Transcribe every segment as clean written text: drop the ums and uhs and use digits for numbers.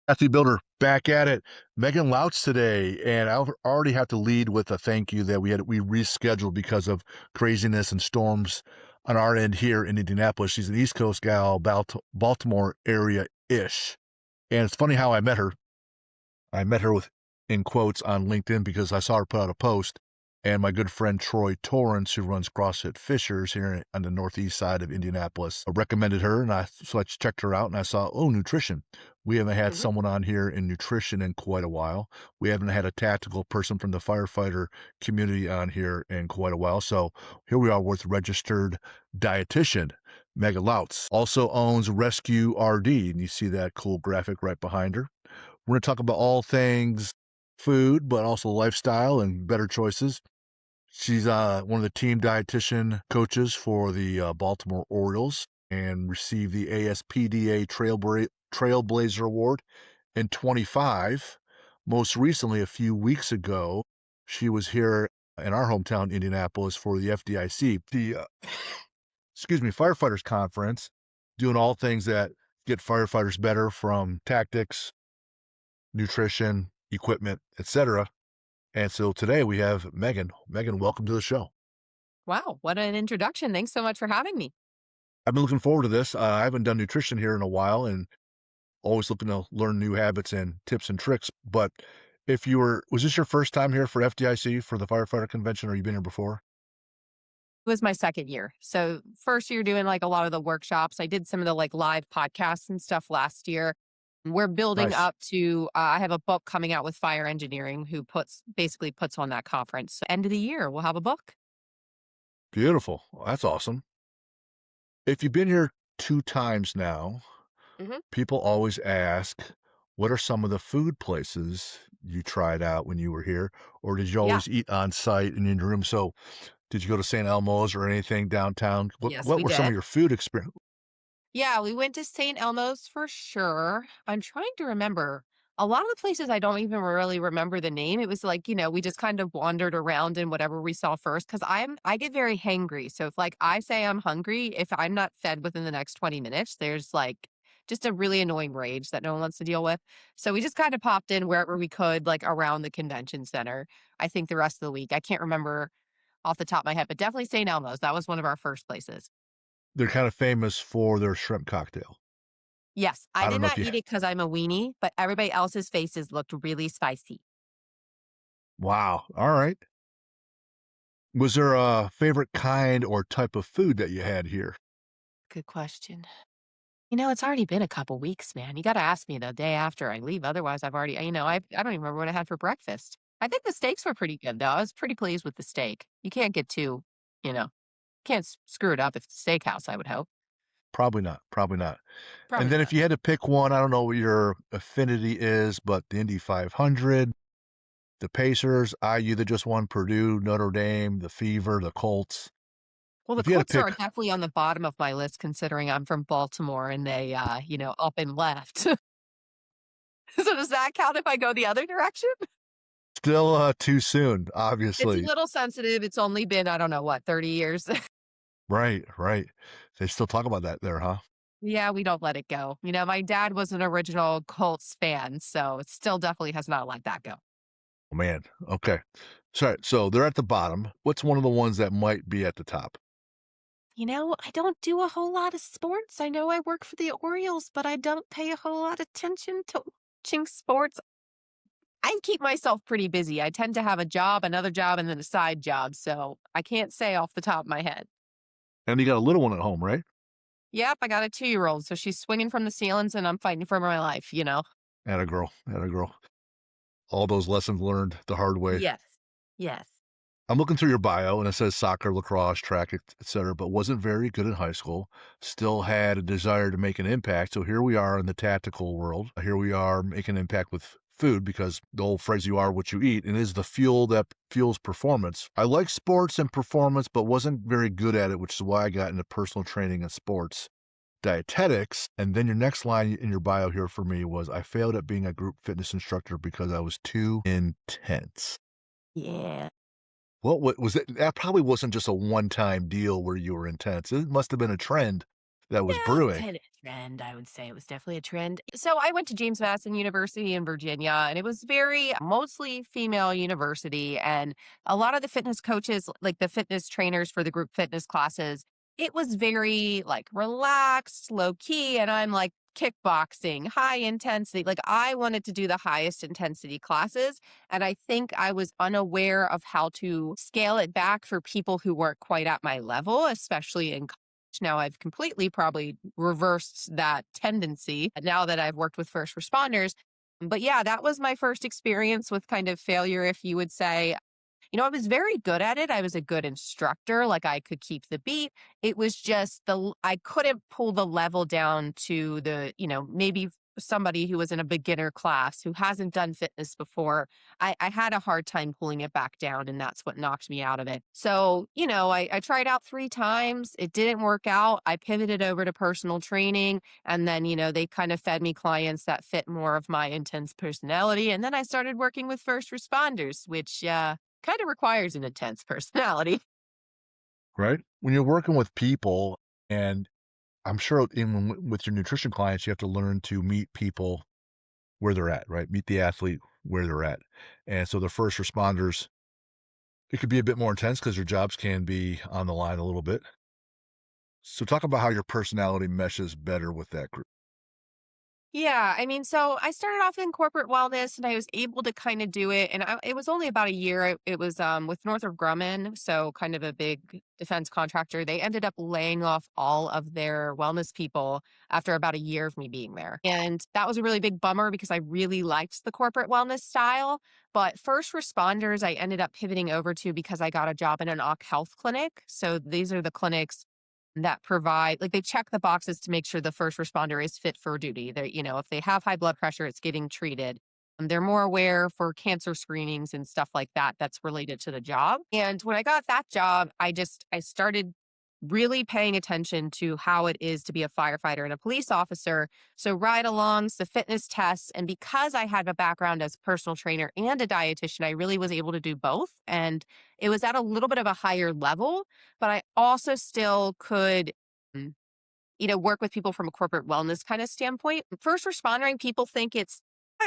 Athlete Builder back at it. Megan Lautz today, and I already have to lead with a thank you that we rescheduled because of craziness and storms on our end here in Indianapolis. She's an East Coast gal, Baltimore area-ish. And it's funny how I met her. I met her with in quotes on LinkedIn because I saw her put out a post, and my good friend Troy Torrance, who runs CrossFit Fishers here on the northeast side of Indianapolis, recommended her, and so I checked her out, and I saw, oh, nutrition. We haven't had Mhm. someone on here in nutrition in quite a while. We haven't had a tactical person from the firefighter community on here in quite a while. So here we are with registered dietitian Megan Lautz. Also owns Rescue RD, and you see that cool graphic right behind her. We're going to talk about all things food, but also lifestyle and better choices. She's one of the team dietitian coaches for the Baltimore Orioles and received the ASPDA Trailblazer Award in 25. Most recently, a few weeks ago, she was here in our hometown, Indianapolis, for the FDIC, excuse me, firefighters conference, doing all things that get firefighters better, from tactics, nutrition, equipment, etc. And so today we have Megan. Megan, welcome to the show. Wow, what an introduction. Thanks so much for having me. I've been looking forward to this. I haven't done nutrition here in a while and always looking to learn new habits and tips and tricks. But was this your first time here for FDIC for the firefighter convention, or you been here before? It was my second year. So, first year doing like a lot of the workshops. I did some of the like live podcasts and stuff last year. We're building Nice. up to, I have a book coming out with fire engineering who basically puts on that conference. So end of the year, we'll have a book. Beautiful. Well, that's awesome. If you've been here 2 times now, Mhm. people always ask, what are some of the food places you tried out when you were here? Or did you Yeah. always eat on site and in your room? So did you go to St. Elmo's or anything downtown? What Yes, what we were some of did. your food experience? Yeah, we went to St. Elmo's for sure. I'm trying to remember. A lot of the places I don't even really remember the name. It was like, we just kind of wandered around in whatever we saw first because I get very hangry. So if like I say I'm hungry, if I'm not fed within the next 20 minutes, there's like just a really annoying rage that no one wants to deal with. So we just kind of popped in wherever we could, like around the convention center. I think the rest of the week. I can't remember off the top of my head, but definitely St. Elmo's. That was one of our first places. They're kind of famous for their shrimp cocktail. Yes, I I don't did know if not you eat it because 'cause I'm a weenie, but everybody else's faces looked really spicy. wow, all right. Was there a favorite kind or type of food that you had here? Good question. It's already been a couple weeks, man. You gotta ask me the day after I leave, otherwise I've already I don't even remember what I had for breakfast. I think the steaks were pretty good, though. I was pretty pleased with the steak. You can't get too, you know, can't s screw it up if it's a steakhouse, I would hope. Probably not, probably not. And Probably then if not. you had to pick one, I don't know what your affinity is, but the Indy 500, the Pacers, IU that just won, Purdue, Notre Dame, the Fever, the Colts. Well, the If you had to Colts are pick, definitely on the bottom of my list considering I'm from Baltimore and they, up and left. So does that count if I go the other direction? still too soon, It's a obviously. little sensitive. It's only been, I don't know, what, 30 years? Right, right. They still talk about that there, huh? Yeah, we don't let it go. My dad was an original Colts fan, so it still definitely has not let that go. Oh, man. Okay. So they're at the bottom. What's one of the ones that might be at the top? I don't do a whole lot of sports. I know I work for the Orioles, but I don't pay a whole lot of attention to watching sports. I keep myself pretty busy. I tend to have a job, another job, and then a side job, so I can't say off the top of my head. And you got a little one at home, right? Yep, I got a 2-year-old, so she's swinging from the ceilings and I'm fighting for my life. Atta girl, atta girl. All those lessons learned the hard way. Yes. Yes. I'm looking through your bio and it says soccer, lacrosse, track, etc., but wasn't very good in high school. Still had a desire to make an impact. So here we are in the tactical world. Here we are making an impact with food because the old phrase, you are what you eat, and is the fuel that fuels performance. I like sports and performance, but wasn't very good at it, which is why I got into personal training and sports dietetics. And then your next line in your bio here for me was, I failed at being a group fitness instructor because I was too intense. Yeah. What was it? That probably wasn't just a one-time deal where you were intense. It must have been a trend that was Yeah, brewing. trend, I would say. It was definitely a trend. So I went to James Madison University in Virginia, and it was very mostly female university. And a lot of the fitness coaches, like the fitness trainers for the group fitness classes, it was very like relaxed, low key. And I'm like kickboxing, high intensity. Like I wanted to do the highest intensity classes. And I think I was unaware of how to scale it back for people who weren't quite at my level, especially in now. I've completely probably reversed that tendency now that I've worked with first responders. But yeah, that was my first experience with kind of failure, if you would say. I was very good at it. I was a good instructor. Like I could keep the beat. It was just I couldn't pull the level down to maybe somebody who was in a beginner class who hasn't done fitness before. I had a hard time pulling it back down, and that's what knocked me out of it. So, I tried out 3 times. It didn't work out. I pivoted over to personal training, and then, they kind of fed me clients that fit more of my intense personality. And then I started working with first responders, which, kind of requires an intense personality. right? When you're working with people, and I'm sure even with your nutrition clients, you have to learn to meet people where they're at, right? Meet the athlete where they're at. And so the first responders, it could be a bit more intense because your jobs can be on the line a little bit. So talk about how your personality meshes better with that group. Yeah, I mean, so I started off in corporate wellness and I was able to kind of do it. And it was only about a year. It was with Northrop Grumman, so kind of a big defense contractor. They ended up laying off all of their wellness people after about a year of me being there. And that was a really big bummer because I really liked the corporate wellness style. But first responders, I ended up pivoting over to because I got a job in an OC health clinic. So these are the clinics that provide like they check the boxes to make sure the first responder is fit for duty. If they have high blood pressure, it's getting treated. They're more aware for cancer screenings and stuff like that that's related to the job. And when I got that job, I started really paying attention to how it is to be a firefighter and a police officer. So ride-alongs, the fitness tests, and because I had a background as a personal trainer and a dietitian, I really was able to do both. And it was at a little bit of a higher level, but I also still could mm, work with people from a corporate wellness kind of standpoint. First responding, people think it's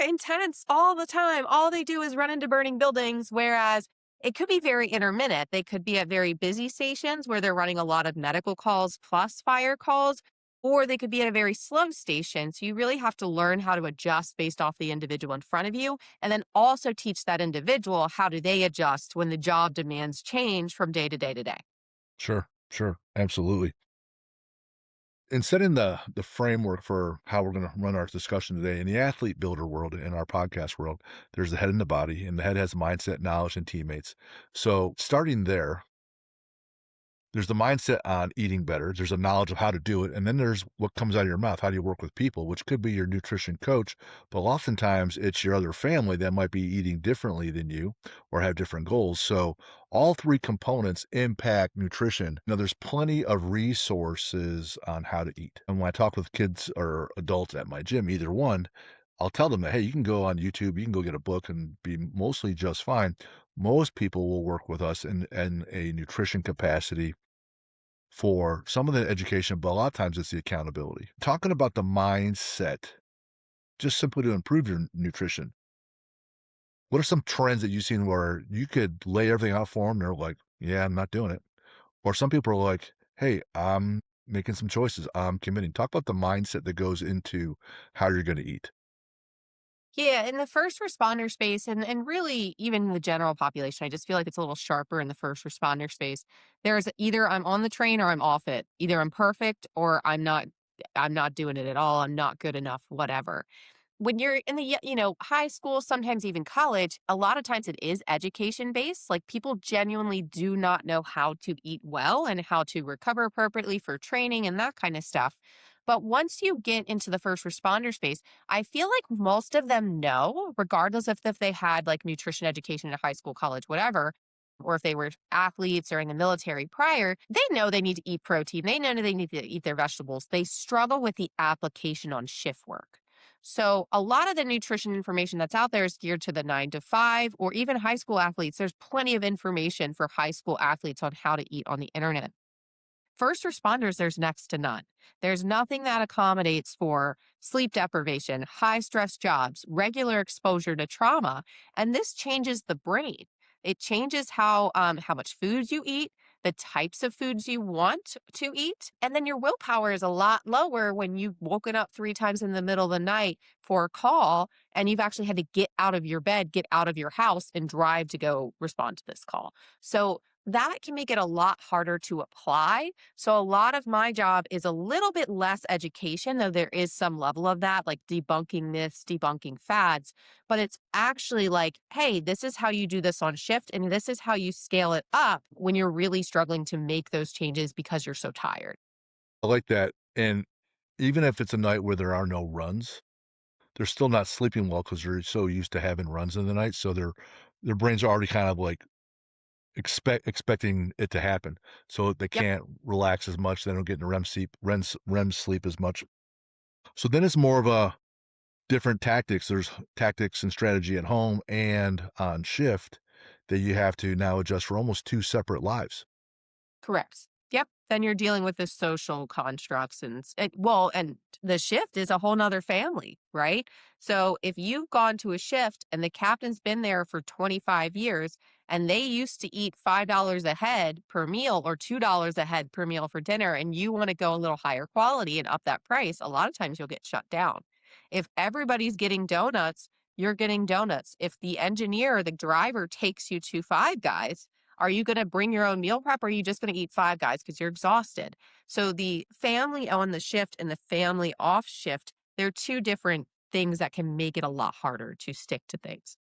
intense all the time. All they do is run into burning buildings, whereas it could be very intermittent. They could be at very busy stations where they're running a lot of medical calls plus fire calls, or they could be at a very slow station. So you really have to learn how to adjust based off the individual in front of you, and then also teach that individual how do they adjust when the job demands change from day to day to day. Sure, sure, absolutely. In setting the framework for how we're going to run our discussion today, in the athlete builder world, in our podcast world, there's the head and the body, and the head has mindset, knowledge, and teammates. So starting there, there's the mindset on eating better, there's a knowledge of how to do it, and then there's what comes out of your mouth. How do you work with people, which could be your nutrition coach, but oftentimes it's your other family that might be eating differently than you or have different goals. So all three components impact nutrition. Now, there's plenty of resources on how to eat. And when I talk with kids or adults at my gym, either one, I'll tell them that, hey, you can go on YouTube, you can go get a book and be mostly just fine. Most people will work with us in a nutrition capacity for some of the education, but a lot of times it's the accountability. Talking about the mindset, just simply to improve your nutrition. What are some trends that you've seen where you could lay everything out for them? They're like, yeah, I'm not doing it. Or some people are like, hey, I'm making some choices. I'm committing. Talk about the mindset that goes into how you're going to eat. Yeah, in the first responder space and really even the general population, I just feel like it's a little sharper in the first responder space. There's either I'm on the train or I'm off it. Either I'm perfect or I'm not doing it at all. I'm not good enough, whatever. When you're in the high school, sometimes even college, a lot of times it is education based. Like people genuinely do not know how to eat well and how to recover appropriately for training and that kind of stuff. But once you get into the first responder space, I feel like most of them know, regardless of if they had like nutrition education in high school, college, whatever, or if they were athletes or in the military prior, they know they need to eat protein. They know they need to eat their vegetables. They struggle with the application on shift work. So a lot of the nutrition information that's out there is geared to the 9 to 5 or even high school athletes. There's plenty of information for high school athletes on how to eat on the internet. first responders, there's next to none. There's nothing that accommodates for sleep deprivation, high stress jobs, regular exposure to trauma. And this changes the brain. It changes how much food you eat, the types of foods you want to eat, and then your willpower is a lot lower when you've woken up 3 times in the middle of the night for a call and you've actually had to get out of your bed, get out of your house, and drive to go respond to this call. So that can make it a lot harder to apply. So a lot of my job is a little bit less education, though there is some level of that, like debunking myths, debunking fads. But it's actually like, hey, this is how you do this on shift, and this is how you scale it up when you're really struggling to make those changes because you're so tired. I like that, and even if it's a night where there are no runs, they're still not sleeping well because 'cause they're so used to having runs in the night, so their brains are already kind of, like, expecting it to happen, so they Yep, can't relax as much, they don't get into REM sleep as much. So then it's more of a different tactics. There's tactics and strategy at home and on shift that you have to now adjust for almost 2 separate lives. correct. Yep. Then you're dealing with the social constructs and the shift is a whole nother family, right? So if you've gone to a shift and the captain's been there for 25 years and they used to eat $5 a head per meal or $2 a head per meal for dinner, and you want to go a little higher quality and up that price, a lot of times you'll get shut down. If everybody's getting donuts, you're getting donuts. If the engineer or the driver takes you to Five Guys, are you going to bring your own meal prep or are you just going to eat Five Guys because you're exhausted? So the family on the shift and the family off shift, they're two different things that can make it a lot harder to stick to things.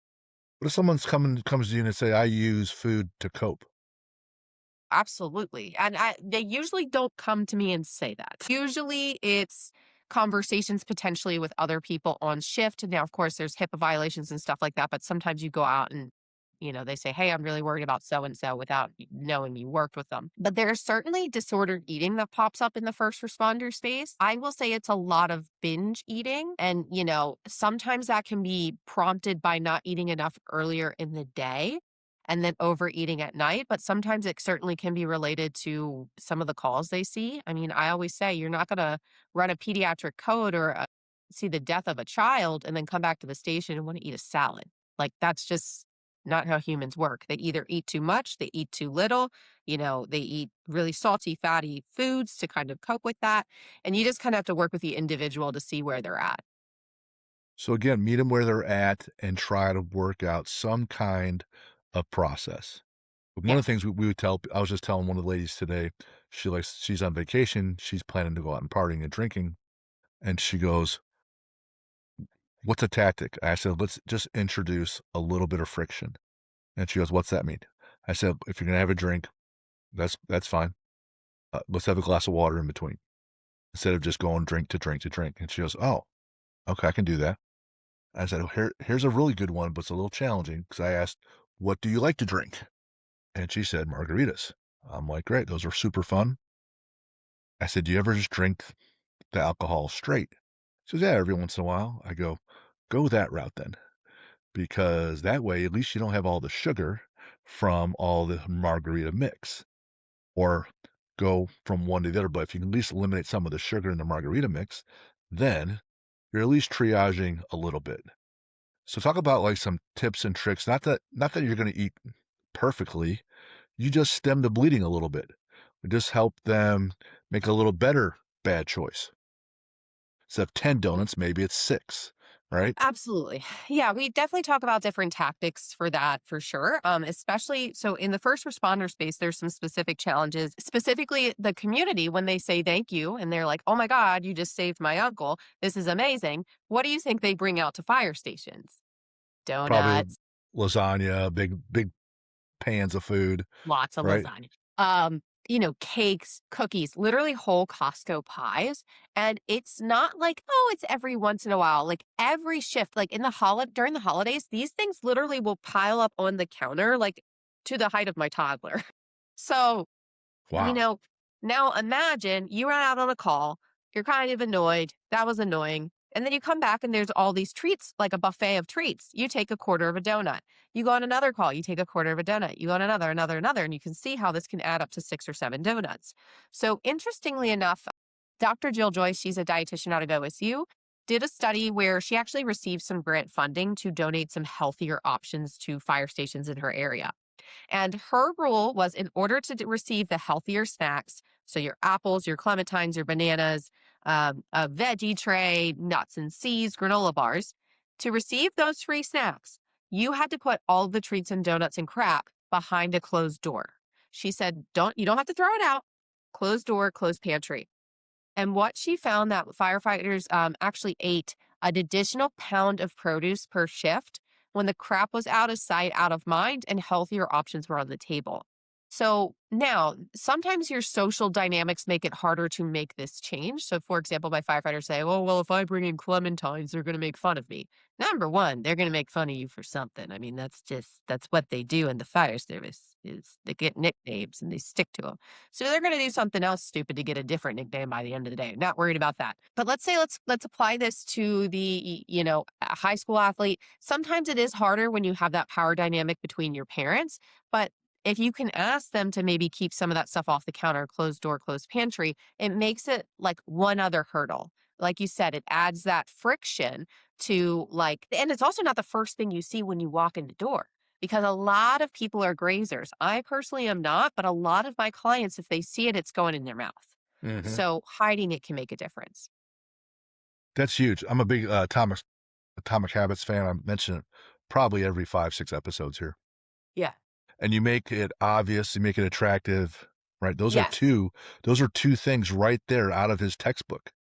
What if someone's comes to you and say, "I use food to cope"? Absolutely. And they usually don't come to me and say that. Usually it's conversations potentially with other people on shift. Now, of course, there's HIPAA violations and stuff like that, but sometimes you go out and they say, hey, I'm really worried about so and so without knowing you worked with them. But there's certainly disordered eating that pops up in the first responder space. I will say it's a lot of binge eating. And, sometimes that can be prompted by not eating enough earlier in the day and then overeating at night. But sometimes it certainly can be related to some of the calls they see. I mean, I always say you're not going to run a pediatric code or see the death of a child and then come back to the station and want to eat a salad. Like, that's just not how humans work. They either eat too much, they eat too little, they eat really salty, fatty foods to kind of cope with that. And you just kind of have to work with the individual to see where they're at. So again, meet them where they're at and try to work out some kind of process. One of the Yes. things we would tell I was just telling one of the ladies today, she's on vacation, she's planning to go out and partying and drinking, and she goes, "What's a tactic?" I said, "Let's just introduce a little bit of friction." And she goes, "What's that mean?" I said, "If you're gonna have a drink, that's fine. Let's have a glass of water in between instead of just going drink to drink to drink." And she goes, "Oh, okay, I can do that." I said, "Here's a really good one, but it's a little challenging." Because I asked, "What do you like to drink?" And she said, "Margaritas." I'm like, "Great, those are super fun." I said, "Do you ever just drink the alcohol straight?" She goes, "Yeah, every once in a while." I go, "Go that route then, because that way, at least you don't have all the sugar from all the margarita mix, or go from one to the other, but if you can at least eliminate some of the sugar in the margarita mix, then you're at least triaging a little bit." So talk about, like, some tips and tricks, not that you're gonna eat perfectly, you just stem the bleeding a little bit. Just help them make a little better bad choice. Instead of 10 donuts, maybe it's 6, right? Absolutely. Yeah, we definitely talk about different tactics for that for sure. Especially so in the first responder space, there's some specific challenges, specifically the community when they say thank you and they're like, oh my God, you just saved my uncle. This is amazing. What do you think they bring out to fire stations? Probably Donuts, lasagna, big pans of food, lots of right? lasagna. Cakes, cookies, literally whole Costco pies. And it's not like, oh, it's every once in a while. Like every shift, like during the holidays, these things literally will pile up on the counter, like to the height of my toddler. So, you Wow. know, now imagine you were out on a call, you're kind of annoyed. That was annoying. And then you come back and there's all these treats, like a buffet of treats. You take a quarter of a donut. You go on another call, you take a quarter of a donut. You go on another, and you can see how this can add up to 6 or 7 donuts. So interestingly enough, Dr. Jill Joyce, she's a dietitian out of OSU, did a study where she actually received some grant funding to donate some healthier options to fire stations in her area. And her rule was in order to receive the healthier snacks, so your apples, your clementines, your bananas, a veggie tray, nuts and seeds, granola bars, to receive those free snacks, you had to put all the treats and donuts and crap behind a closed door. She said, you don't have to throw it out. Closed door, closed pantry. And what she found that firefighters actually ate an additional pound of produce per shift when the crap was out of sight, out of mind, and healthier options were on the table. So now, sometimes your social dynamics make it harder to make this change. So, for example, my firefighters say, "Oh, well, if I bring in clementines, they're going to make fun of me." Number one, they're going to make fun of you for something. I mean, that's what they do in the fire service is they get nicknames and they stick to them. So they're going to do something else stupid to get a different nickname by the end of the day. Not worried about that. But let's say let's apply this to the a high school athlete. Sometimes it is harder when you have that power dynamic between your parents, but if you can ask them to maybe keep some of that stuff off the counter, closed door, closed pantry, it makes it like one other hurdle. Like you said, it adds that friction to and it's also not the first thing you see when you walk in the door because a lot of people are grazers. I personally am not, but a lot of my clients, if they see it, it's going in their mouth. Mhm. So hiding it can make a difference. That's huge. I'm a big, Atomic Habits fan. I mention it probably every 5, 6 episodes here. Yeah. And you make it obvious, you make it attractive, right? Yes. Those are 2 things right there out of his textbook.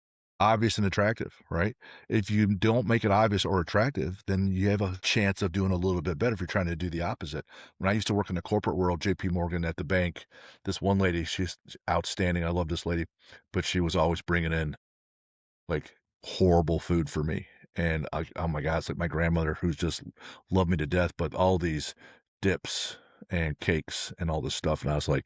Obvious and attractive, right? If you don't make it obvious or attractive, then you have a chance of doing a little bit better if you're trying to do the opposite. When I used to work in the corporate world, JP Morgan at the bank, this one lady, she's outstanding. I love this lady, but she was always bringing in like horrible food for me. And oh my God, it's like my grandmother who's just loved me to death, but all these dips and cakes and all this stuff. And I was like,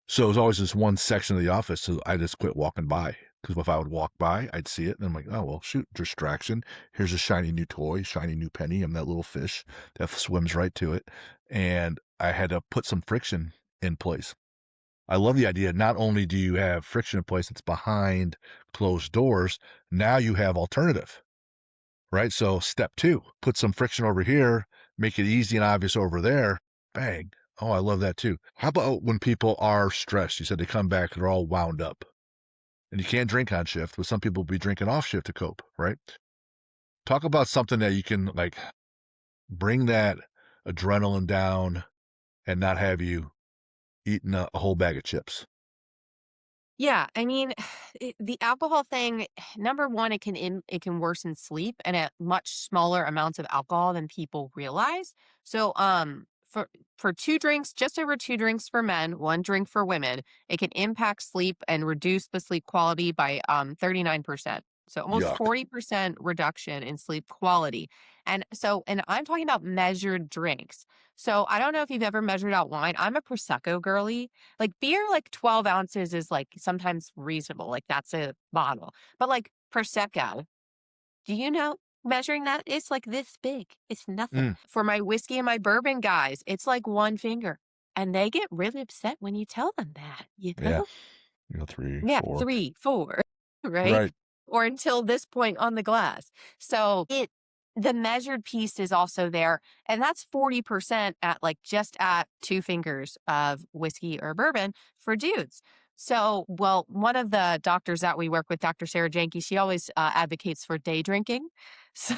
so it was always this one section of the office. So I just quit walking by because if I would walk by, I'd see it. And I'm like, oh, well, shoot, distraction. Here's a shiny new toy, shiny new penny. I'm that little fish that swims right to it. And I had to put some friction in place. I love the idea. Not only do you have friction in place that's behind closed doors, now you have alternative, right? So step 2, put some friction over here, make it easy and obvious over there. Bang. Oh, I love that too. How about when people are stressed? You said they come back, they're all wound up. And you can't drink on shift, but some people will be drinking off shift to cope, right? Talk about something that you can like bring that adrenaline down and not have you eating a whole bag of chips. Yeah, I mean, the alcohol thing, number one, it can worsen sleep and at much smaller amounts of alcohol than people realize. So, for 2 drinks, just over 2 drinks for men, 1 drink for women, it can impact sleep and reduce the sleep quality by 39%. So almost Yuck. 40% reduction in sleep quality. And I'm talking about measured drinks. So I don't know if you've ever measured out wine. I'm a Prosecco girly. Like beer, like 12 ounces is like sometimes reasonable. Like that's a bottle. But like Prosecco, do you know measuring that? It's like this big. It's nothing. Mm, For my whiskey and my bourbon guys, it's like one finger. And they get really upset when you tell them that, you yeah. know? You know, 3, Yeah, 4. 3, 4, right? Right. Or until this point on the glass. So the measured piece is also there, and that's 40% at like just at 2 fingers of whiskey or bourbon for dudes. So, well, one of the doctors that we work with, Dr. Sarah Janke, she always advocates for day drinking. So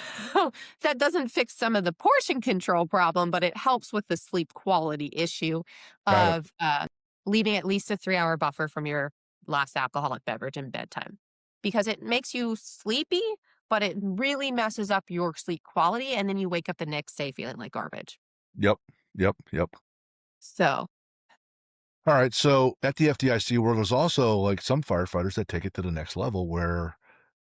that doesn't fix some of the portion control problem, but it helps with the sleep quality issue Got it. of leaving at least a 3-hour buffer from your last alcoholic beverage in bedtime because it makes you sleepy, but it really messes up your sleep quality. And then you wake up the next day feeling like garbage. Yep. Yep. Yep. So, All right. So at the FDIC world, there's also like some firefighters that take it to the next level where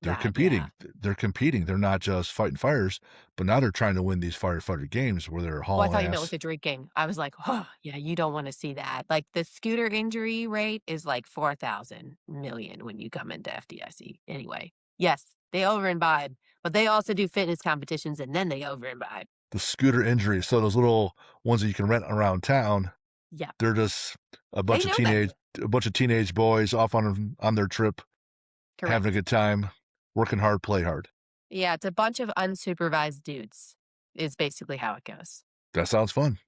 they're God, yeah. competing. They're competing. They're not just fighting fires, but now they're trying to win these firefighter games where they're Oh, I hauling thought you meant with ass. the drinking. I was like, oh, yeah, you don't want to see that. Like the scooter injury rate is like 4,000 million when you come into FDIC. Anyway, yes. They over imbibe, but they also do fitness competitions and then they over imbibe. The scooter injuries, so those little ones that you can rent around town, Yeah, they're just a they bunch of know that. teenage boys off on their trip, having a Correct. good time, working hard, play hard. Yeah, it's a bunch of unsupervised dudes, is basically how it goes. That sounds fun.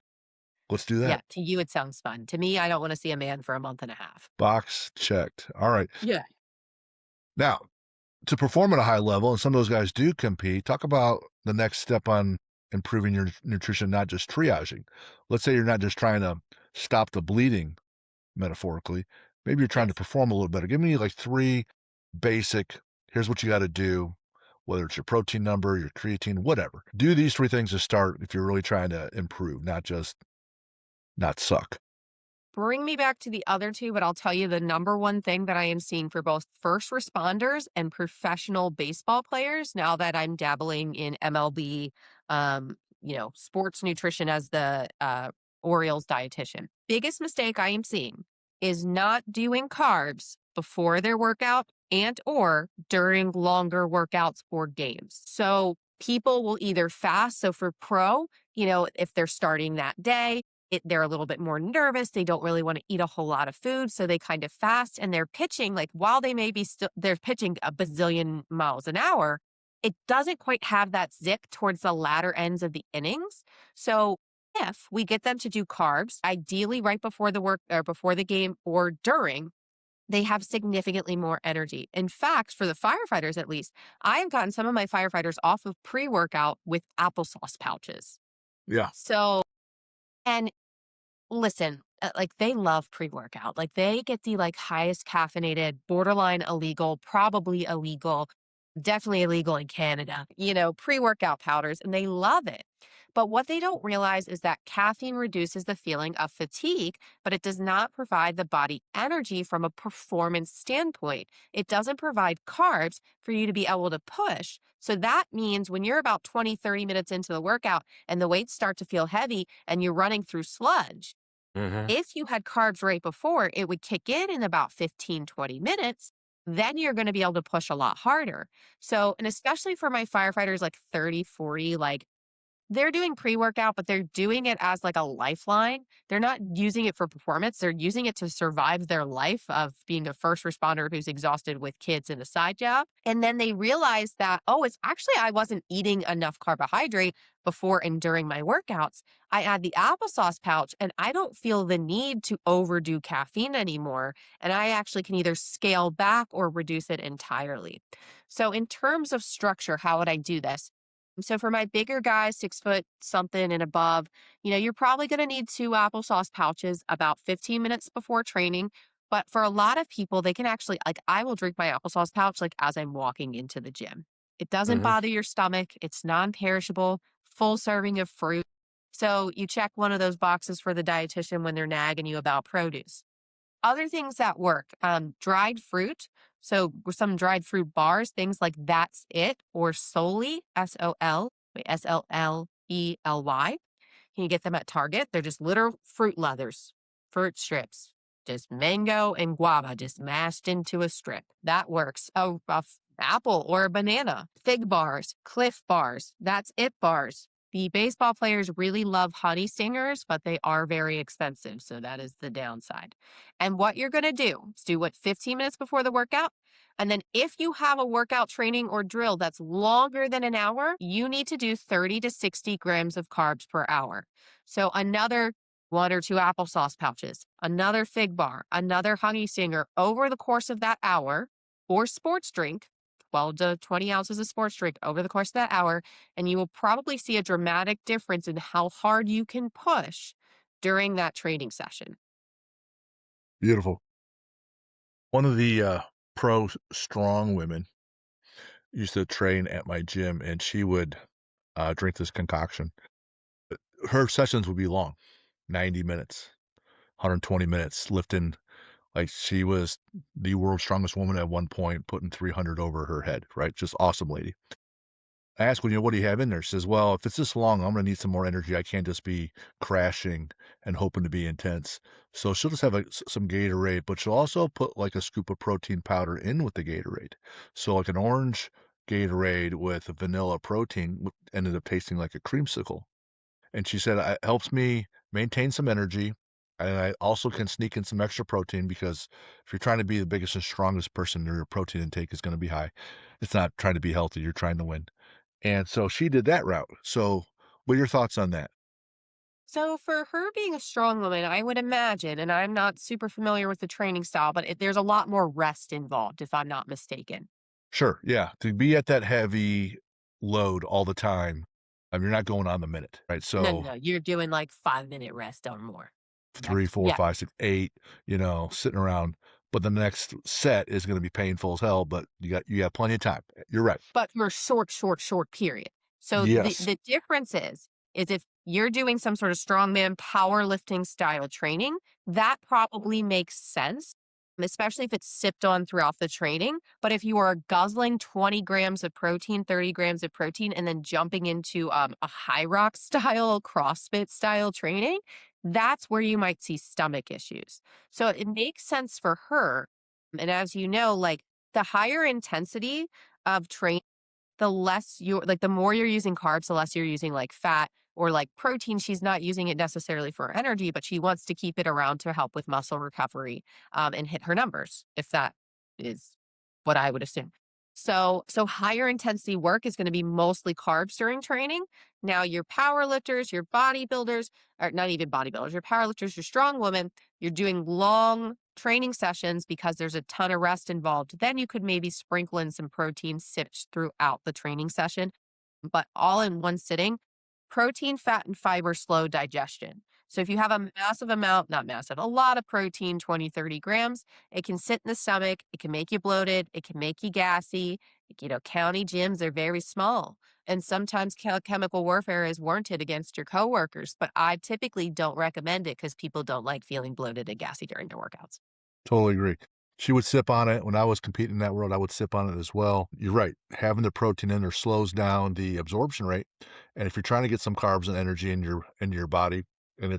Let's do Yeah, that. to you, it sounds fun. To me, I don't want to see a man for a month and a half. Box checked. All right. Yeah. Now, to perform at a high level, and some of those guys do compete, talk about the next step on improving your nutrition, not just triaging. Let's say you're not just trying to stop the bleeding, metaphorically. Maybe you're trying to Yes. perform a little better. Give me like three basic, here's what you got to do, whether it's your protein number, your creatine, whatever. Do these three things to start if you're really trying to improve, not just not suck. Bring me back to the other two, but I'll tell you the number one thing that I am seeing for both first responders and professional baseball players now that I'm dabbling in MLB, sports nutrition as the Orioles dietitian. Biggest mistake I am seeing is not doing carbs before their workout and or during longer workouts or games. So people will either fast. So for pro, if they're starting that day, they're a little bit more nervous. They don't really want to eat a whole lot of food. So they kind of fast and they're pitching like while they may be still, they're pitching a bazillion miles an hour. It doesn't quite have that zick towards the latter ends of the innings. So if we get them to do carbs, ideally right before the work or before the game or during, they have significantly more energy. In fact, for the firefighters at least, I have gotten some of my firefighters off of pre workout with applesauce pouches. Yeah. So, and listen, like, they love pre-workout. Like, they get the, like, highest caffeinated, borderline illegal, probably illegal, definitely illegal in Canada, pre-workout powders, and they love it. But what they don't realize is that caffeine reduces the feeling of fatigue, but it does not provide the body energy from a performance standpoint. It doesn't provide carbs for you to be able to push. So that means when you're about 20, 30 minutes into the workout and the weights start to feel heavy and you're running through sludge, Mhm. if you had carbs right before, it would kick in about 15, 20 minutes. Then you're going to be able to push a lot harder. So, and especially for my firefighters like 30, 40, like they're doing pre-workout, but they're doing it as like a lifeline. They're not using it for performance. They're using it to survive their life of being a first responder who's exhausted with kids and a side job. And then they realize that, oh, it's actually, I wasn't eating enough carbohydrate before and during my workouts. I add the applesauce pouch and I don't feel the need to overdo caffeine anymore. And I actually can either scale back or reduce it entirely. So, in terms of structure, how would I do this? So for my bigger guys, 6 foot something and above, you're probably going to need two applesauce pouches about 15 minutes before training. But for a lot of people, they can actually, like, I will drink my applesauce pouch like as I'm walking into the gym. It doesn't Mhm. bother your stomach. It's non-perishable, full serving of fruit. So you check one of those boxes for the dietitian when they're nagging you about produce. Other things that work, dried fruit. So with some dried fruit bars, things like That's It or Solely, Slely. You can get them at Target. They're just literal fruit leathers, fruit strips, just mango and guava just mashed into a strip. That works. Apple or a banana, fig bars, Cliff bars, That's It bars. The baseball players really love honey stingers, but they are very expensive. So that is the downside. And what you're going to do is do what 15 minutes before the workout. And then if you have a workout training or drill that's longer than an hour, you need to do 30 to 60 grams of carbs per hour. So another one or two applesauce pouches, another fig bar, another honey stinger over the course of that hour, or sports drink, 12 to 20 ounces of sports drink over the course of that hour. And you will probably see a dramatic difference in how hard you can push during that training session. Beautiful. One of the, pro strong women used to train at my gym, and she would, drink this concoction. Her sessions would be long, 90 minutes, 120 minutes, lifting like, she was the world's strongest woman at one point, putting 300 over her head, right? Just awesome lady. I asked, "Well, what do you have in there?" She says, "Well, if it's this long, I'm gonna need some more energy. I can't just be crashing and hoping to be intense." So she'll just have, like, some Gatorade, but she'll also put, like, a scoop of protein powder in with the Gatorade. So, like, an orange Gatorade with vanilla protein, ended up tasting like a creamsicle. And she said, "It helps me maintain some energy, and I also can sneak in some extra protein because if you're trying to be the biggest and strongest person, your protein intake is gonna be high. It's not trying to be healthy, you're trying to win." And so she did that route. So, what are your thoughts on that? So for her being a strong woman, I would imagine, and I'm not super familiar with the training style, but there's a lot more rest involved, if I'm not mistaken. Sure, yeah, to be at that heavy load all the time, you're not going on the minute, right? No, no, So, no. You're doing like 5 minute rest or more. 3, That's 4, yeah. 5, 6, 8, sitting around, but the next set is gonna be painful as hell, but you got plenty of time. You're right. But for a short, short, short period. So the Yes, the difference is if you're doing some sort of strongman powerlifting style training, that probably makes sense, especially if it's sipped on throughout the training. But if you are guzzling 20 grams of protein, 30 grams of protein, and then jumping into a high rock style, CrossFit style training, that's where you might see stomach issues. So it makes sense for her. And as you know, like the higher intensity of training, the less you like, the more you're using carbs, the less you're using like fat or like protein. She's not using it necessarily for energy, but she wants to keep it around to help with muscle recovery and hit her numbers, if that is what I would assume. So higher intensity work is going to be mostly carbs during training. Now, your power lifters, your bodybuilders, or not even bodybuilders, your power lifters, your strong women, you're doing long training sessions because there's a ton of rest involved. Then you could maybe sprinkle in some protein sips throughout the training session, but all in one sitting. Protein, fat, and fiber slow digestion. So if you have a massive amount, not massive, a lot of protein, 20, 30 grams, it can sit in the stomach. It can make you bloated. It can make you gassy. County gyms are very small. And sometimes chemical warfare is warranted against your coworkers, but I typically don't recommend it because people don't like feeling bloated and gassy during their workouts. totally agree. She would sip on it. When I was competing in that world, I would sip on it as well. You're right. Having the protein in there slows down the absorption rate. And if you're trying to get some carbs and energy in your body and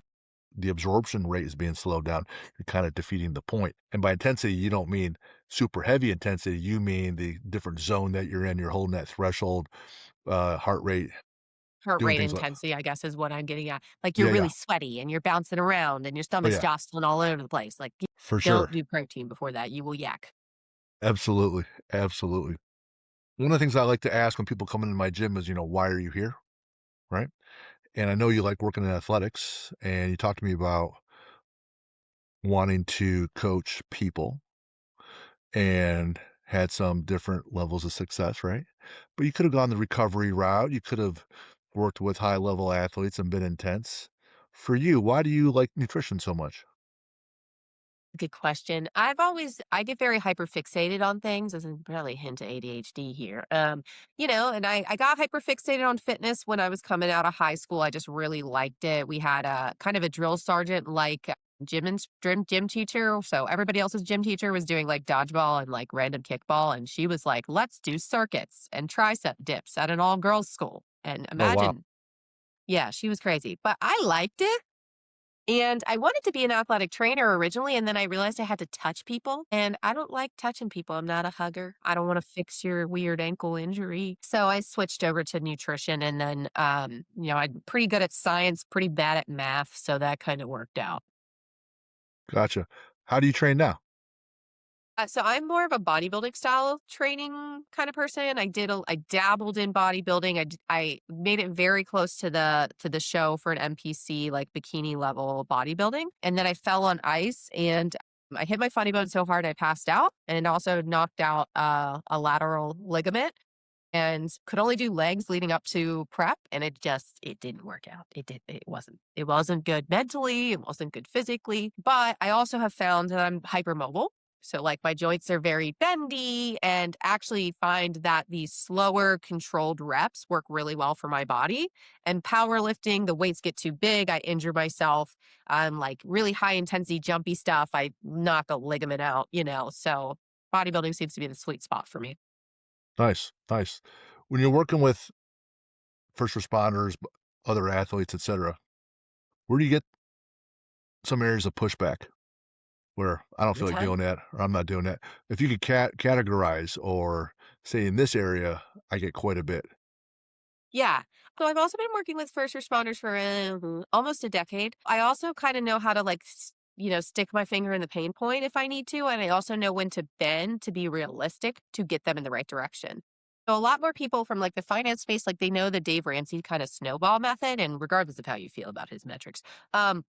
the absorption rate is being slowed down, you're kind of defeating the point. And by intensity, you don't mean super heavy intensity. You mean the different zone that you're in. You're holding that threshold, heart rate, Heart doing rate things like, intensity, I guess, is what I'm getting at. Like, you're yeah, yeah. really sweaty and you're bouncing around and your Oh, stomach's yeah, jostling all over the place. Like, for don't sure. do protein before that. You will yak. Absolutely. Absolutely. One of the things I like to ask when people come into my gym is, why are you here? Right. And I know you like working in athletics, and you talked to me about wanting to coach people and had some different levels of success, right? But you could have gone the recovery route. You could have worked with high level athletes and been intense. For you, why do you like nutrition so much? Good question. I get very hyper fixated on things, as in probably a hint of ADHD here. And I got hyper fixated on fitness when I was coming out of high school. I just really liked it. We had a kind of a drill sergeant, like gym teacher. So everybody else's gym teacher was doing like dodgeball and like random kickball. And she was like, let's do circuits and tricep dips at an all girls school. And Oh, wow. imagine, yeah, she was crazy, but I liked it. And I wanted to be an athletic trainer originally, and then I realized I had to touch people, and I don't like touching people. I'm not a hugger. I don't want to fix your weird ankle injury. So I switched over to nutrition, and then, I'm pretty good at science, pretty bad at math, so that kind of worked out. Gotcha. How do you train now? So I'm more of a bodybuilding style training kind of person. I dabbled in bodybuilding. I made it very close to the show for an NPC like bikini level bodybuilding, and then I fell on ice and I hit my funny bone so hard I passed out, and also knocked out a lateral ligament, and could only do legs leading up to prep, and it didn't work out. It wasn't good mentally, it wasn't good physically, but I also have found that I'm hypermobile. So like my joints are very bendy, and actually find that these slower controlled reps work really well for my body. And powerlifting, the weights get too big, I injure myself. Like really high intensity jumpy stuff, I knock a ligament out. So bodybuilding seems to be the sweet spot for me. Nice, nice. When you're working with first responders, other athletes, etc., where do you get some areas of pushback? where I don't the feel like time. doing that or I'm not doing that. If you could categorize or say in this area, I get quite a bit. Yeah. So I've also been working with first responders for almost a decade. I also kind of know how to stick my finger in the pain point if I need to. And I also know when to bend to be realistic to get them in the right direction. So a lot more people from like the finance space, like they know the Dave Ramsey kind of snowball method. And regardless of how you feel about his metrics, like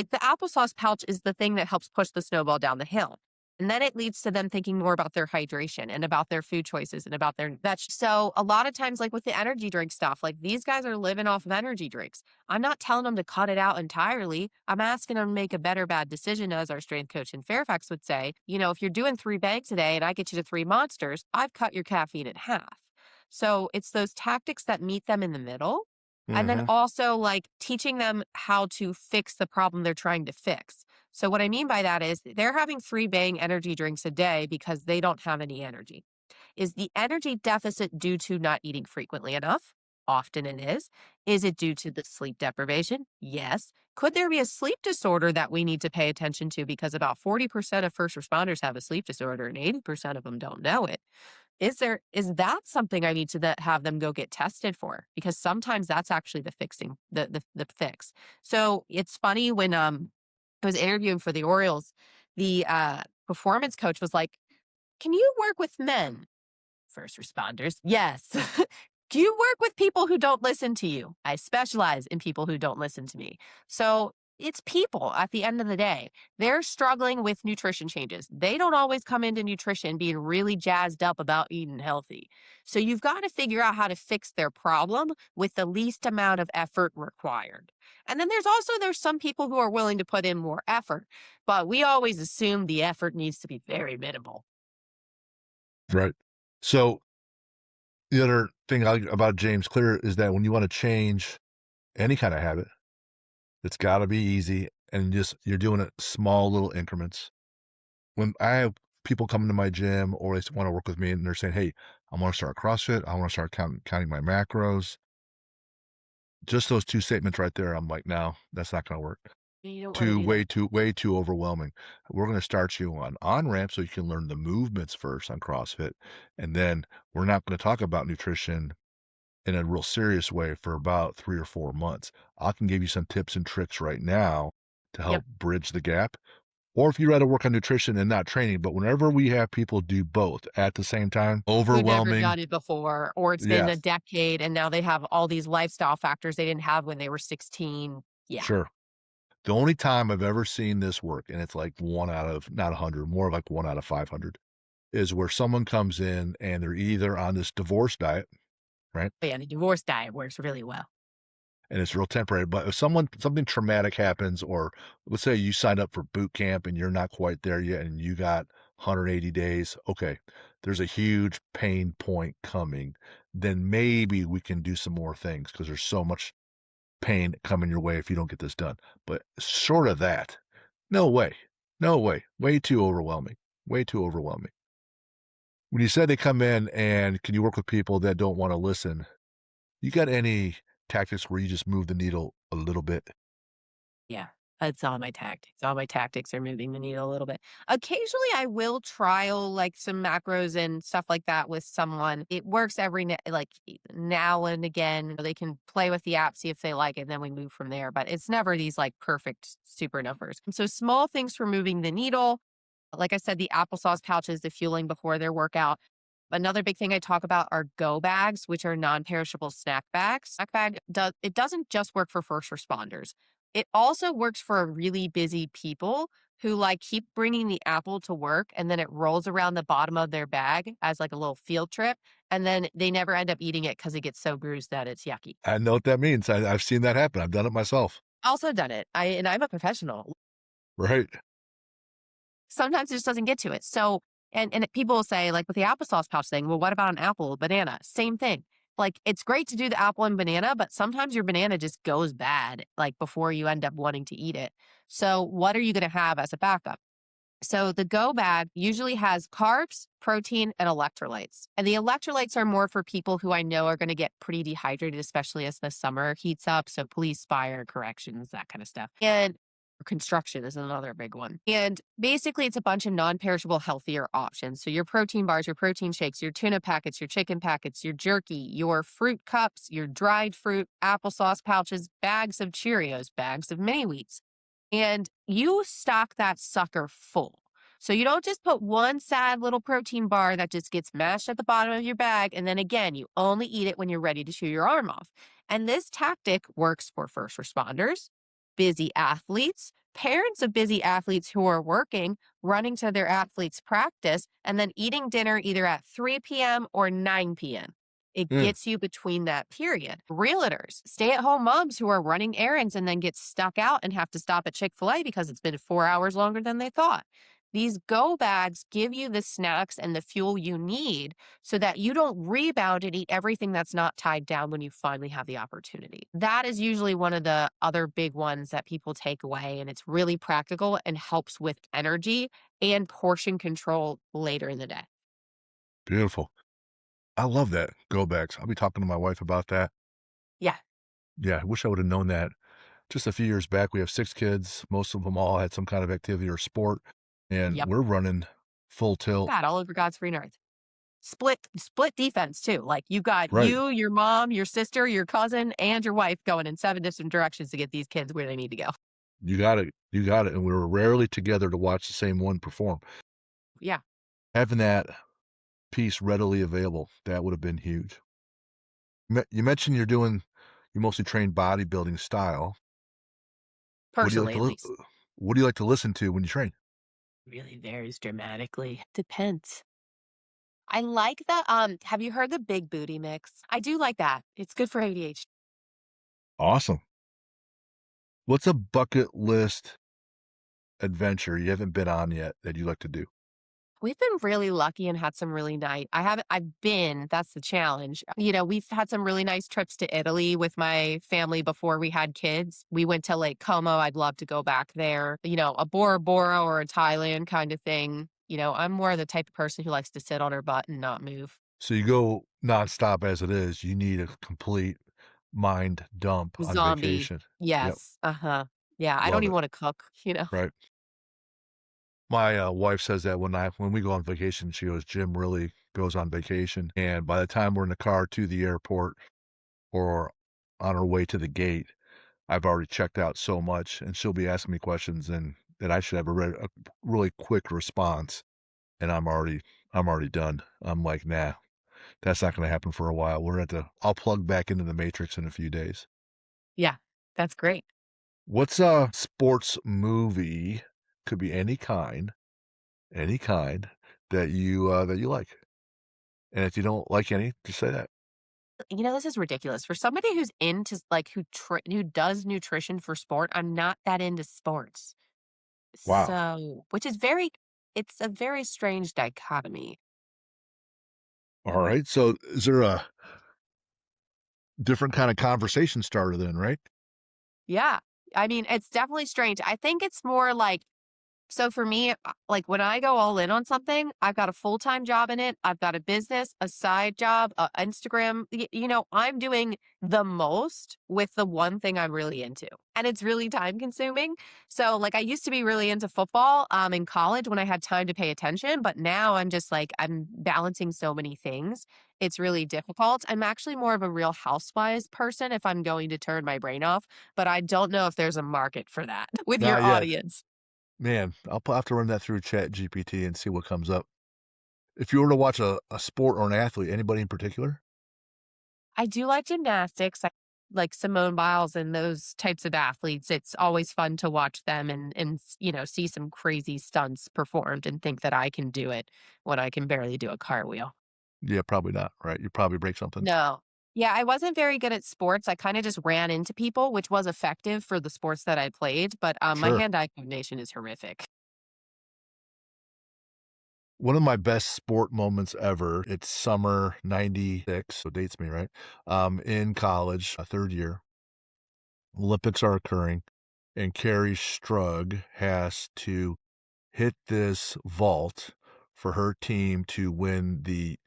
the applesauce pouch is the thing that helps push the snowball down the hill. And then it leads to them thinking more about their hydration and about their food choices and about their veg. So a lot of times, like with the energy drink stuff, like these guys are living off of energy drinks. I'm not telling them to cut it out entirely. I'm asking them to make a better bad decision, as our strength coach in Fairfax would say. If you're doing 3 bags a day and I get you to 3 monsters, I've cut your caffeine in half. So it's those tactics that meet them in the middle. And then Mhm. also like teaching them how to fix the problem they're trying to fix. So what I mean by that is they're having 3 bang energy drinks a day because they don't have any energy. Is the energy deficit due to not eating frequently enough? Often it is. Is it due to the sleep deprivation? Yes. Could there be a sleep disorder that we need to pay attention to because about 40% of first responders have a sleep disorder and 80% of them don't know it? Is that something I need to have them go get tested for? Because sometimes that's actually the fixing the fix. So it's funny when I was interviewing for the Orioles, the performance coach was like, "Can you work with men?" First responders, yes. Do you work with people who don't listen to you? I specialize in people who don't listen to me. So it's people at the end of the day. They're struggling with nutrition changes. They don't always come into nutrition being really jazzed up about eating healthy. So you've got to figure out how to fix their problem with the least amount of effort required. And then there's some people who are willing to put in more effort, but we always assume the effort needs to be very minimal. Right. So the other thing I like about James Clear is that when you wanna change any kind of habit, it's gotta be easy and just you're doing it small little increments. When I have people come to my gym or they wanna work with me and they're saying, "Hey, I wanna start CrossFit. I wanna start counting my macros." Just those 2 statements right there, I'm like, "No, that's not gonna work. You don't want to do that. Way too overwhelming. We're gonna start you on ramp so you can learn the movements first on CrossFit, and then we're not gonna talk about nutrition in a real serious way for about 3 or 4 months. I can give you some tips and tricks right now to Yep. help bridge the gap, or if you'd rather work on nutrition and not training, but whenever we have people do both at the same time, Who never overwhelming. done it before, or it's been a Yes, decade and now they have all these lifestyle factors they didn't have when they were 16. Yeah. sure. The only time I've ever seen this work, and it's like 1 out of not 100, more like 1 out of 500, is where someone comes in and they're either on this divorce diet, right? But yeah, the divorce diet works really well. And it's real temporary, but if something traumatic happens, or let's say you signed up for boot camp and you're not quite there yet and you got 180 days, okay, there's a huge pain point coming, then maybe we can do some more things because there's so much pain coming your way if you don't get this done. But short of that, no way. No way. Way too overwhelming. Way too overwhelming. When you said they come in and can you work with people that don't wanna listen, you got any tactics where you just move the needle a little bit? Yeah. That's all my tactics. All my tactics are moving the needle a little bit. Occasionally, I will trial like some macros and stuff like that with someone. It works now and again. They can play with the app, see if they like it, and then we move from there. But it's never these like perfect super numbers. So small things for moving the needle. Like I said, the applesauce pouches, the fueling before their workout. Another big thing I talk about are go bags, which are non-perishable snack bags. It doesn't just work for first responders. It also works for really busy people who like keep bringing the apple to work and then it rolls around the bottom of their bag as like a little field trip and then they never end up eating it because it gets so bruised that it's yucky. I know what that means. I've seen that happen. I've done it myself. Also done it. I'm a professional. Right. Sometimes it just doesn't get to it. So, and people will say, like with the applesauce pouch thing, well, what about an apple, banana? Same thing. Like it's great to do the apple and banana, but sometimes your banana just goes bad, like before you end up wanting to eat it. So, what are you going to have as a backup? So, the go bag usually has carbs, protein, and electrolytes. And the electrolytes are more for people who I know are going to get pretty dehydrated, especially as the summer heats up. So, police, fire, corrections, that kind of stuff. And Construction is another big one. And basically, it's a bunch of non perishable, healthier options. So, your protein bars, your protein shakes, your tuna packets, your chicken packets, your jerky, your fruit cups, your dried fruit, applesauce pouches, bags of Cheerios, bags of mini wheats. And you stock that sucker full. So, you don't just put one sad little protein bar that just gets mashed at the bottom of your bag. And then again, you only eat it when you're ready to chew your arm off. And this tactic works for first responders, busy athletes, parents of busy athletes who are working, running to their athletes' practice, and then eating dinner either at 3 p.m. or 9 p.m. It Mm, gets you between that period. Realtors, stay at home moms who are running errands and then get stuck out and have to stop at Chick fil A because it's been 4 hours longer than they thought. These go bags give you the snacks and the fuel you need so that you don't rebound and eat everything that's not tied down when you finally have the opportunity. That is usually one of the other big ones that people take away, and it's really practical and helps with energy and portion control later in the day. beautiful. I love that, go backs. I'll be talking to my wife about that. Yeah. Yeah, I wish I would've known that just a few years back. We have 6 kids, most of them all had some kind of activity or sport, and Yep. we're running full tilt. God, all over God's green earth. Split defense too. Like you got Right. you, your mom, your sister, your cousin, and your wife going in 7 different directions to get these kids where they need to go. You got it, and we were rarely together to watch the same one perform. Yeah. Having that piece readily available, that would have been huge. You mentioned you mostly train bodybuilding style. What do you like Personally, to at least. what do you like to listen to when you train? Really varies dramatically. Depends. I like the, have you heard the big booty mix? I do like that. It's good for ADHD. Awesome. What's a bucket list adventure you haven't been on yet that you like to do? We've been really lucky and had some really nice, I've been, that's the challenge. We've had some really nice trips to Italy with my family before we had kids. We went to Lake Como. I'd love to go back there. A Bora Bora or a Thailand kind of thing. I'm more the type of person who likes to sit on her butt and not move. So you go nonstop as it is, you need a complete mind dump on Zombie. vacation. Yep, Yes. Uh-huh. Yeah, I don't love even it, wanna cook. right? My, wife says that when we go on vacation, she goes, "Jim really goes on vacation," and by the time we're in the car to the airport or on our way to the gate, I've already checked out so much, and she'll be asking me questions and that I should have a really quick response, and I'm already done. I'm like, "Nah, that's not gonna happen for a while. I'll plug back into the matrix in a few days." Yeah, that's great. What's a sports movie, could be any kind, that you like? And if you don't like any, just say that. This is ridiculous. For somebody who's into like who does nutrition for sport, I'm not that into sports. Wow. So, which is very it's a very strange dichotomy. Alright, so is there a different kinda conversation starter then, right? Yeah. I mean, it's definitely strange. I think it's more like, so for me, like when I go all in on something, I've got a full-time job in it. I've got a business, a side job, Instagram. I'm doing the most with the one thing I'm really into. And it's really time consuming. So like I used to be really into football in college when I had time to pay attention, but now I'm just like I'm balancing so many things. It's really difficult. I'm actually more of a Real Housewives person if I'm going to turn my brain off, but I don't know if there's a market for that with your Not yet. audience. Man, have to run that through ChatGPT and see what comes up. If you were to watch a sport or an athlete, anybody in particular? I do like gymnastics, like Simone Biles and those types of athletes. It's always fun to watch them and see some crazy stunts performed and think that I can do it when I can barely do a cartwheel. Yeah, probably not, right? You'd probably break something. No. Yeah, I wasn't very good at sports. I kinda just ran into people, which was effective for the sports that I played, but, my Sure. hand-eye coordination is horrific. One of my best sport moments ever, it's summer '96, so dates me, right? In college, 3rd year, Olympics are occurring, and Carrie Strug has to hit this vault for her team to win the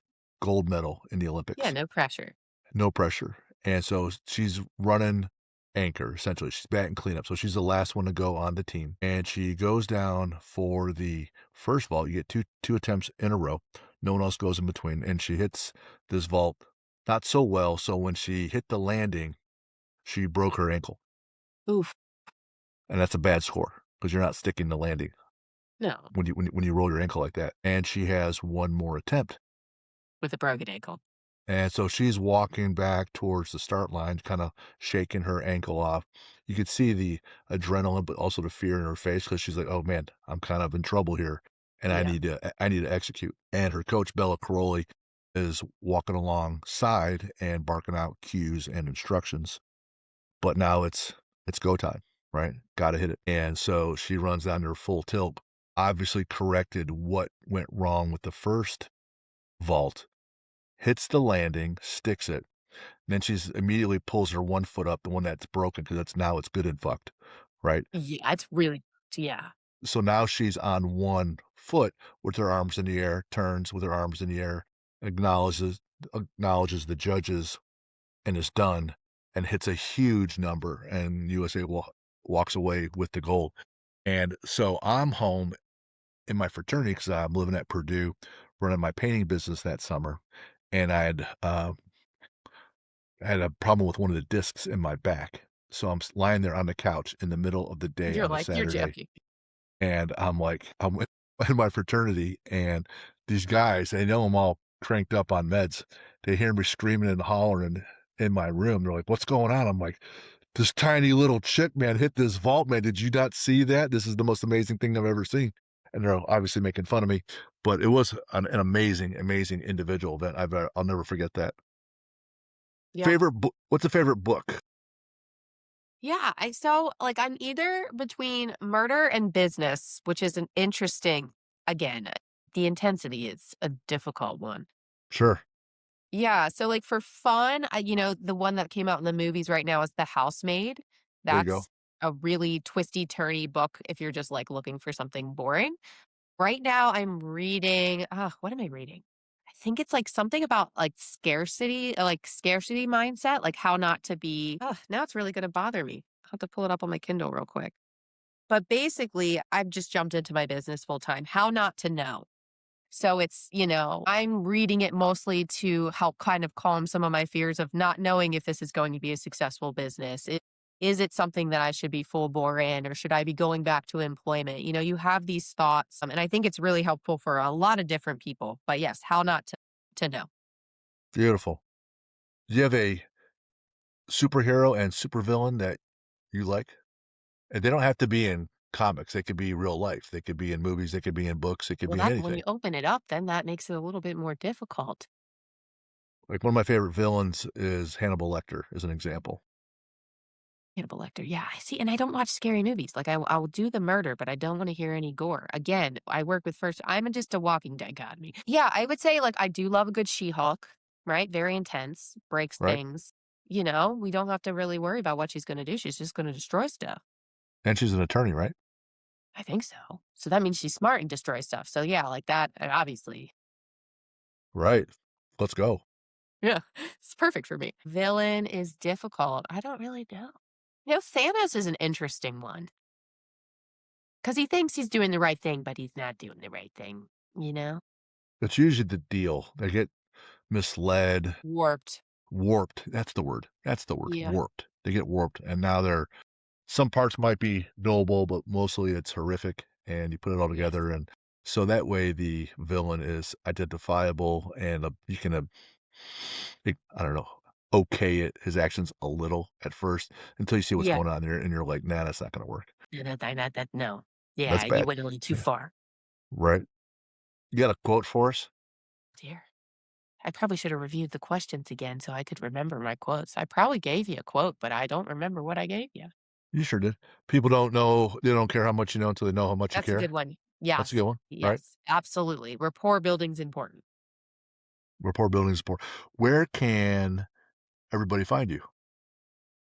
gold medal in the Yeah, Olympics. no pressure. No pressure, and so she's running anchor, essentially. She's batting cleanup, so she's the last one to go on the team, and she goes down for the first vault. You get two attempts in a row. No one else goes in between, and she hits this vault not so well, so when she hit the landing, she broke her ankle, Oof. and that's a bad score because you're not sticking the landing No, when you roll your ankle like that, and she has one more attempt. with a broken ankle. And so she's walking back towards the start line, kinda shaking her ankle off. You could see the adrenaline, but also the fear in her face because she's like, "Oh, man, I'm kind of in trouble here, and Yeah. I need to execute." And her coach, Bella Caroli, is walking alongside and barking out cues and instructions. But now it's go time, right? Gotta hit it. And so she runs down to her full tilt, obviously corrected what went wrong with the first vault, hits the landing, sticks it, then she's immediately pulls her one foot up, the one that's broken, because that's now it's good and fucked, right? Yeah, it's really yeah. So now she's on one foot with her arms in the air, turns with her arms in the air, acknowledges acknowledges the judges and is done, and hits a huge number, and USA walks away with the gold. And so I'm home in my fraternity because I'm living at Purdue, running my painting business that summer, and I had a problem with one of the discs in my back. So I'm lying there on the couch in the middle of the day You're on a like, "You're Saturday, joking." and I'm with in my fraternity, and these guys, they know I'm all cranked up on meds. They hear me screaming and hollering in my room. They're like, "What's going on?" I'm like, "This tiny little chick, man, hit this vault, man. Did you not see that? This is the most amazing thing I've ever seen." And they're obviously making fun of me, but it was an amazing, amazing individual event. I'll never forget that. Yeah. Favorite book? What's a favorite book? Yeah, like, I'm either between murder and business, which is an interesting again, the intensity is a difficult one. Sure. Yeah, so, like, for fun, the one that came out in the movies right now is The Housemaid. There you go. That's a really twisty-turny book if you're just, like, looking for something boring. Right now, I'm reading what am I reading? I think it's, like, something about, like, scarcity mindset, like, how not to be now it's really gonna bother me. I'll have to pull it up on my Kindle real quick. But, basically, I've just jumped into my business full time, how not to know. So I'm reading it mostly to help kind of calm some of my fears of not knowing if this is going to be a successful business. Is it something that I should be full bore in, or should I be going back to employment? You have these thoughts, and I think it's really helpful for a lot of different people. But yes, how not to know. Beautiful. Do you have a superhero and supervillain that you like? And they don't have to be in comics, they could be real life, they could be in movies, they could be in books, they could Well, be in that when anything. you open it up, then that makes it a little bit more difficult. Like, one of my favorite villains is Hannibal Lecter, as an example. Hannibal Lecter, yeah, I see, and I don't watch scary movies, like, I will do the murder, but I don't wanna hear any gore. Again, I work with first I'm just a walking dichotomy. Yeah, I would say, like, I do love a good She-Hulk, right? Very intense, breaks Right? things. We don't have to really worry about what she's gonna do, she's just gonna destroy stuff. And she's an attorney, right? I think so. So that means she's smart and destroys stuff, so yeah, like that, obviously. Right. Let's go. Yeah, it's perfect for me. Villain is difficult, I don't really know. Thanos is an interesting one. 'Cause he thinks he's doing the right thing, but he's not doing the right thing, you know? That's usually the deal. They get misled, Warped. warped, that's the word, Yeah. warped. They get warped, and now they're some parts might be noble, but mostly it's horrific, and you put it all Yes. together, and so that way the villain is identifiable, and, you can, I don't know, okay his actions a little at first until you see what's Yeah. going on there, and you're like, "Nah, that's not gonna work. That no. That's Yeah, you bad." went a little too Yeah, far. right. You got a quote for us? Dear. I probably should have reviewed the questions again so I could remember my quotes. I probably gave you a quote, but I don't remember what I gave you. You sure did. People don't know they don't care how much you know until they know how much you That's a good care. one. That's a Yes. good one, right? Yes, absolutely. Rapport building's important. Rapport building support. Where can everybody find you?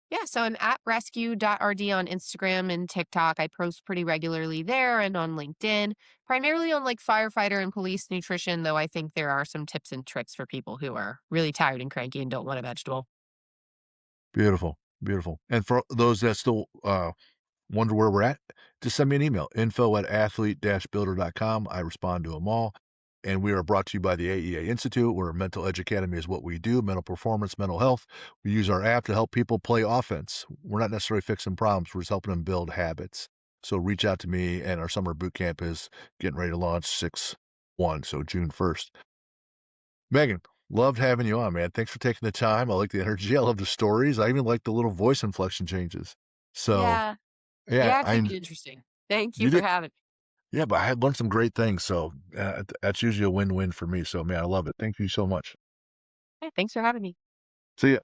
Yeah, so I'm at rescue.rd on Instagram and TikTok. I post pretty regularly there and on LinkedIn, primarily on like firefighter and police nutrition, though I think there are some tips and tricks for people who are really tired and cranky and don't want a vegetable. Beautiful. Beautiful. And for those that still, wonder where we're at, just send me an email, info@athlete-builder.com. I respond to them all. And we are brought to you by the AEA Institute, where Mental Edge Academy is what we do, mental performance, mental health. We use our app to help people play offense. We're not necessarily fixing problems, we're just helping them build habits. So reach out to me, and our summer boot camp is getting ready to launch 6/1, so June 1st. Megan, loved having you on, man. Thanks for taking the time. I like the energy. I love the stories. I even like the little voice inflection changes. So, Yeah. yeah, Yeah, keep it interesting. Thank you you for did having me. yeah, but I had learned some great things, so, that's usually a win-win for me, so, man, I love it. Thank you so much. Yeah, thanks for having me. See ya.